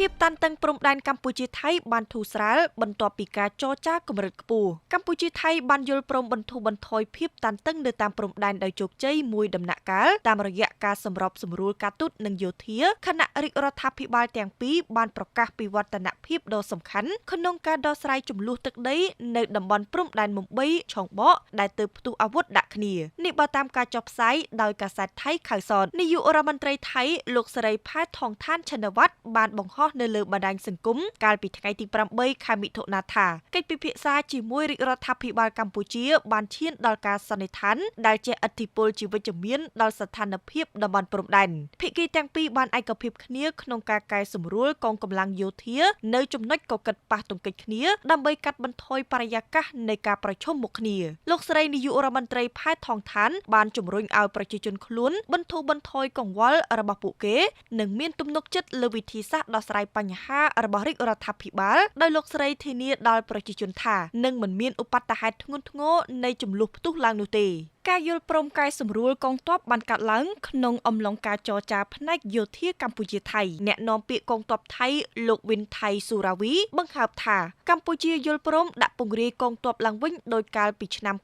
ភាពតានតឹងព្រំដែនកម្ពុជាថៃបានធូរស្រាលបន្ទាប់ពីការចរចាកម្រិតខ្ពស់កម្ពុជាថៃបានយល់ព្រមបន្ធូរបន្ថយភាពតានតឹងនៅតាមព្រំដែនដោយជោគជ័យមួយដំណាក់កាលតាមរយៈការសម្របសម្រួលការទូតនិងយោធាខណៈរាជរដ្ឋាភិបាលទាំងពីរបានប្រកាសពីវឌ្ឍនភាពដ៏សំខាន់ក្នុងការដោះស្រាយជម្លោះទឹកដីនៅតំបន់ព្រំដែនមុំបីឆុងបកដែលទើបផ្ទុះអាវុធដាក់គ្នានេះបើតាមការចុះផ្សាយដោយកាសែតថៃខៅសតនាយករដ្ឋមន្ត្រីថៃលោកសេរីផែថងឋានឈិនវត្តបានបង្ហោះនៅលើបណ្ដាញសង្គមកាលពីថ្ងៃទី8 ខែមិថុនាថាកិច្ចពិភាក្សាជាមួយរាជរដ្ឋាភិបាលកម្ពុជាបានឈានដល់ការសន្និដ្ឋានដែលជះឥទ្ធិពលជាវិជ្ជមានដល់ស្ថានភាពតំបន់ព្រំដែនភាគីទាំងពីរបានឯកភាពគ្នាក្នុងការកែសម្រួលកងកម្លាំងយោធានៅចំណុចកកិតប៉ះទង្គិចគ្នាដើម្បីកាត់បន្ថយបរិយាកាសនៃការប្រជុំមុខគ្នាលោកស្រីនាយករដ្ឋមន្ត្រីផែថងឋានបានជំរុញឲ្យប្រជាជនខ្លួនបន្ធូរបន្ថយកង្វល់របស់ពួកគេនិងមានទំនុកចិត្តលើវិធីសាស្ត្រដោះស្រាយបញ្ហារបស់រាជរដ្ឋាភិបាលដោយលោកស្រីធានាដល់ប្រជាជនថានឹងមិនមានឧបទ្ទហេតុធ្ងន់ធ្ងរនៃចំនួនផ្ទុះឡើងនោះទេការយល់ព្រមកែសម្រួលកងទ័ពបានកាត់ឡើងក្នុងអំឡុងការចរចាផ្នែកយោធាកម្ពុជាថៃអ្នកនាំពាក្យកងទ័ពថៃលោកវិនថៃស៊ូរាវីបង្ហើបថាកម្ពុជាយល់ព្រមដាក់ពង្រាយកងទ័ពឡើងវិញដោយកាលពីឆ្នាំ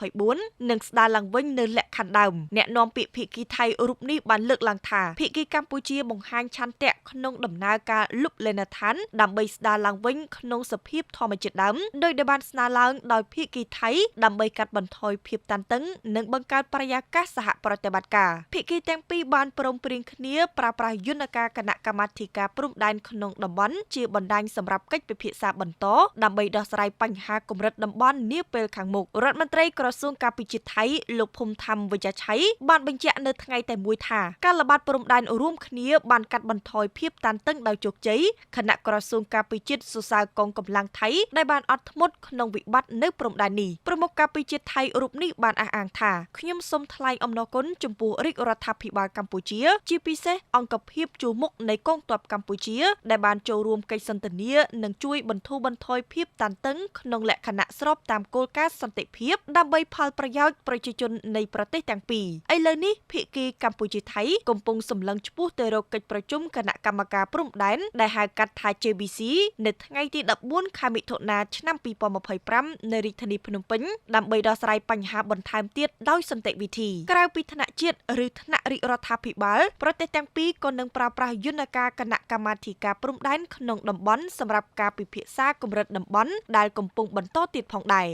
2024និងស្ដារឡើងវិញនៅលក្ខខណ្ឌដើមអ្នកនាំពាក្យភាគីថៃរូបនេះបានលើកឡើងថាភាគីកម្ពុជាបង្ហាញឆន្ទៈក្នុងដំណើរការលុបលេនឋានដើម្បីស្ដារឡើងវិញក្នុងសភាពធម្មជាតិដើមដោយដែលបានស្នើឡើងដោយភាគីថៃដើម្បីកាត់បន្ថយភាពតានតឹងនិងបង្កើតបរិយាកាសសហប្រតិបត្តិការភាគីទាំងពីរបានព្រមព្រៀងគ្នាប្រើប្រាស់យន្តការគណៈកម្មាធិការព្រំដែនក្នុងតំបន់ជាបណ្ដាញសម្រាប់កិច្ចពិភាក្សាបន្តដើម្បីដោះស្រាយបញ្ហាគម្រិតតំបន់នាពេលខាងមុខរដ្ឋមន្ត្រីក្រសួងការពិជាតិថៃលោកភូមិធម្មវិជ្ជឆៃបានបញ្ជាក់នៅថ្ងៃតែមួយថាការល្បាតព្រំដែនរួមគ្នាបានកាត់បន្ថយភាពតានតឹងដោយជោគជ័យគណៈក្រសួងការពិជាតិសរសើរកងកម្លាំងថៃដែលបានអត់ធ្មត់ក្នុងវិបត្តិនៅព្រំដែននេះប្រមុខការពិជាតិថៃរូបនេះបានអះអាងថាខ្ញុំសូមថ្លែងអំណរគុណចំពោះរាជរដ្ឋាភិបាលកម្ពុជាជាពិសេសអង្គភាពជួរមុខនៃកងទ័ពកម្ពុជាដែលបានចូលរួមកិច្ចសន្ទនានិងជួយបន្ធូរបន្ថយភាពតានតឹងក្នុងលក្ខណៈស្របតាមគោលការណ៍សន្តិភាពដើម្បីផលប្រយោជន៍ប្រជាជននៃប្រទេសទាំងពីរឥឡូវនេះភាគីកម្ពុជាថៃកំពុងសម្លឹងឆ្ពោះទៅរកកិច្ចប្រជុំគណៈកម្មការព្រំដែនដែលហៅកាត់ថា JBC នៅថ្ងៃទី14 ខែមិថុនាឆ្នាំ2025នៅរាជធានីភ្នំពេញដើម្បីដោះស្រាយបញ្ហាបន្ថែមទៀតដោយសន្តិវិធីក្រៅពីថ្នាក់ជាតិឬថ្នាក់រាជរដ្ឋាភិបាលប្រទេសទាំងពីរក៏នឹងប្រើប្រាស់យន្តការគណៈកម្មាធិការព្រំដែនក្នុងតំបន់សម្រាប់ការពិភាក្សាកម្រិតតំបន់ដែលកំពុងបន្តទៀតផងដែរ